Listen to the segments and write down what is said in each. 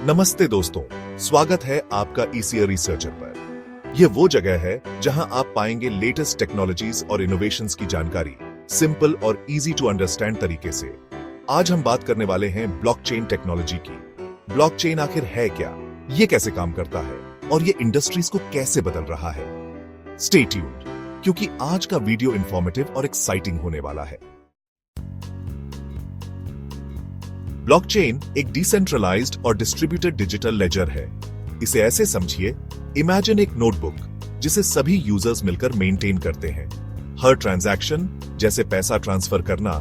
नमस्ते दोस्तों, स्वागत है आपका ईसीआर रिसर्चर पर। यह वो जगह है जहां आप पाएंगे लेटेस्ट टेक्नोलॉजीज और इनोवेशंस की जानकारी सिंपल और इजी टू अंडरस्टैंड तरीके से। आज हम बात करने वाले हैं ब्लॉकचेन टेक्नोलॉजी की। ब्लॉकचेन आखिर है क्या, ये कैसे काम करता है और ये इंडस्ट्रीज को कैसे बदल रहा है। स्टे ट्यून्ड, क्योंकि आज का वीडियो इंफॉर्मेटिव और एक्साइटिंग होने वाला है। ब्लॉकचेन एक डिसेंट्रलाइज्ड और डिस्ट्रीब्यूटेड डिजिटल लेजर है। इसे ऐसे समझिए, इमेजिन एक नोटबुक जिसे सभी यूजर्स मिलकर मेंटेन करते हैं। हर ट्रांजैक्शन, जैसे पैसा ट्रांसफर करना,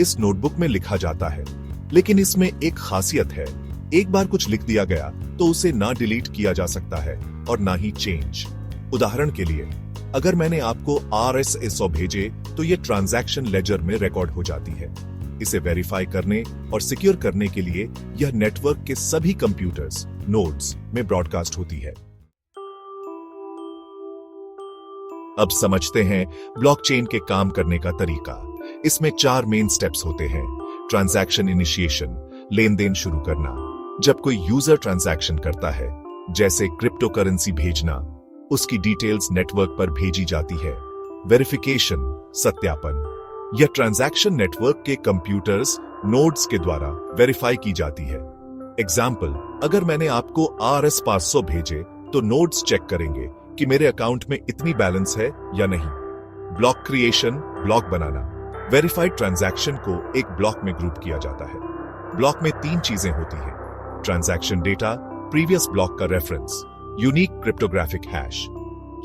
इस नोटबुक में लिखा जाता है। लेकिन इसमें एक खासियत है, एक बार कुछ लिख दिया गया तो उसे ना डिलीट किया जा सकता है और ना ही चेंज। उदाहरण के लिए, अगर मैंने आपको RSS भेजे तो ये ट्रांजैक्शन लेजर में रिकॉर्ड हो जाती है। इसे वेरीफाई करने और सिक्योर करने के लिए यह नेटवर्क के सभी कंप्यूटर्स, नोड्स में ब्रॉडकास्ट होती है। अब समझते हैं ब्लॉकचेन के काम करने का तरीका। इसमें 4 मेन स्टेप्स होते हैं। ट्रांजैक्शन इनिशिएशन, लेन देन शुरू करना। जब कोई यूजर ट्रांजैक्शन करता है, जैसे क्रिप्टो करेंसी भेजना, उसकी डिटेल्स नेटवर्क पर भेजी जाती है। वेरिफिकेशन, सत्यापन, यह ट्रांजैक्शन नेटवर्क के कंप्यूटर्स, नोड्स के द्वारा वेरीफाई की जाती है। एग्जाम्पल, अगर मैंने आपको RS 500 भेजे तो नोड्स चेक करेंगे कि मेरे अकाउंट में इतनी बैलेंस है या नहीं। ब्लॉक क्रिएशन, ब्लॉक बनाना। वेरीफाइड ट्रांजैक्शन को एक ब्लॉक में ग्रुप किया जाता है। ब्लॉक में 3 चीजें होती हैं: ट्रांजैक्शन डेटा, प्रीवियस ब्लॉक का reference, unique cryptographic hash.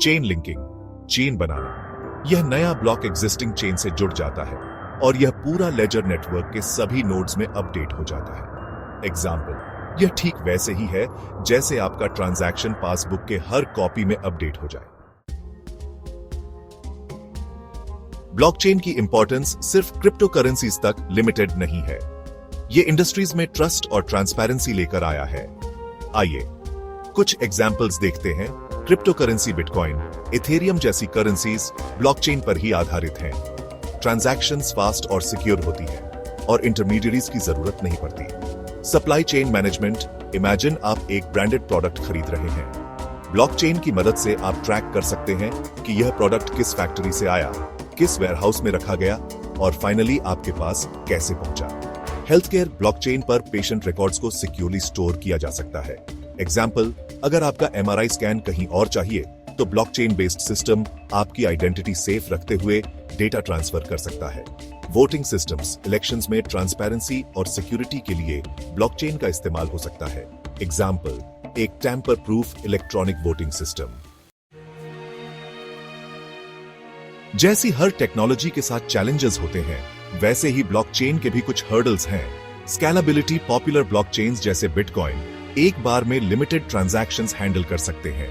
Chain linking, chain बनाना। यह नया ब्लॉक एग्जिस्टिंग चेन से जुड़ जाता है और यह पूरा लेजर नेटवर्क के सभी नोड्स में अपडेट हो जाता है। एग्जाम्पल, यह ठीक वैसे ही है जैसे आपका ट्रांजैक्शन पासबुक के हर कॉपी में अपडेट हो जाए। ब्लॉकचेन की इंपॉर्टेंस सिर्फ क्रिप्टो करेंसीज तक लिमिटेड नहीं है। यह इंडस्ट्रीज में ट्रस्ट और ट्रांसपेरेंसी लेकर आया है। आइए कुछ एग्जाम्पल्स देखते हैं। क्रिप्टो करेंसी बिटकॉइन, इथेरियम जैसी करेंसीज ब्लॉकचेन पर ही आधारित हैं। ट्रांजैक्शंस फास्ट और सिक्योर होती है और इंटरमीडियरीज की जरूरत नहीं पड़ती। सप्लाई चेन मैनेजमेंट, इमेजिन आप एक ब्रांडेड प्रोडक्ट खरीद रहे हैं। ब्लॉकचेन की मदद से आप ट्रैक कर सकते हैं कि यह प्रोडक्ट किस फैक्ट्री से आया, किस वेयरहाउस में रखा गया और फाइनली आपके पास कैसे पहुंचा। हेल्थ केयर, ब्लॉकचेन पर पेशेंट रिकॉर्ड्स को सिक्योरली स्टोर किया जा सकता है। एग्जाम्पल, अगर आपका MRI स्कैन कहीं और चाहिए तो ब्लॉकचेन बेस्ड सिस्टम आपकी आइडेंटिटी सेफ रखते हुए डेटा ट्रांसफर कर सकता है। वोटिंग सिस्टम्स, इलेक्शंस में ट्रांसपेरेंसी और सिक्योरिटी के लिए ब्लॉकचेन का इस्तेमाल हो सकता है। एग्जाम्पल, एक tamper proof electronic voting system. जैसी हर टेक्नोलॉजी के साथ चैलेंजेस होते हैं, वैसे ही ब्लॉकचेन के भी कुछ हर्डल्स हैं। स्केलेबिलिटी, पॉपुलर ब्लॉकचेन्स जैसे बिटकॉइन एक बार में लिमिटेड ट्रांजैक्शंस हैंडल कर सकते हैं।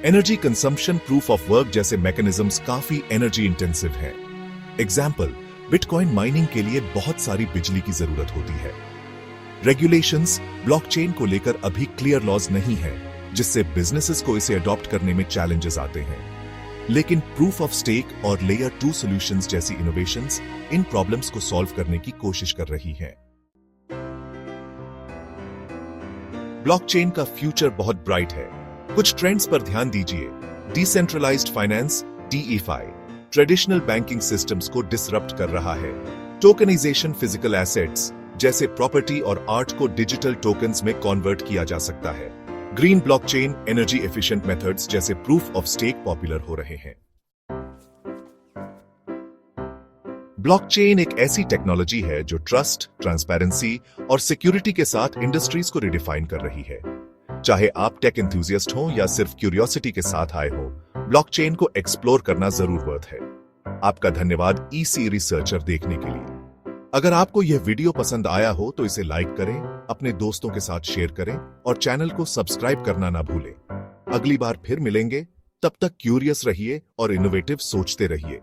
Energy consumption, proof of work जैसे मैकेनिज्म्स काफी एनर्जी इंटेंसिव हैं। एग्जाम्पल, बिटकॉइन माइनिंग के लिए बहुत सारी बिजली की जरूरत होती है। रेगुलेशंस, ब्लॉकचेन को लेकर अभी क्लियर लॉज नहीं है, जिससे बिजनेसेस को इसे अडॉप्ट करने में चैलेंजेस आते हैं। लेकिन प्रूफ ऑफ स्टेक और लेयर 2 सॉल्यूशंस जैसी इनोवेशंस इन प्रॉब्लम्स को सॉल्व करने की कोशिश कर रही हैं। ब्लॉकचेन का फ्यूचर बहुत ब्राइट है। कुछ ट्रेंड्स पर ध्यान दीजिए। Decentralized finance, DeFi, traditional banking systems को डिसरप्ट कर रहा है। टोकनाइजेशन, फिजिकल एसेट्स जैसे प्रॉपर्टी और आर्ट को डिजिटल टोकन्स में कन्वर्ट किया जा सकता है। Green blockchain, energy efficient methods जैसे प्रूफ ऑफ स्टेक पॉपुलर हो रहे हैं। ब्लॉकचेन एक ऐसी टेक्नोलॉजी है जो ट्रस्ट, ट्रांसपेरेंसी और सिक्योरिटी के साथ इंडस्ट्रीज को रिडिफाइन कर रही है। चाहे आप टेक एंथुसियास्ट हो या सिर्फ क्यूरियोसिटी के साथ आए हो, ब्लॉकचेन को एक्सप्लोर करना जरूर वर्थ है। आपका धन्यवाद ईसी रिसर्चर देखने के लिए। अगर आपको यह वीडियो पसंद आया हो तो इसे लाइक करें, अपने दोस्तों के साथ शेयर करें और चैनल को सब्सक्राइब करना ना भूलें। अगली बार फिर मिलेंगे, तब तक क्यूरियस रहिए और इनोवेटिव सोचते रहिए।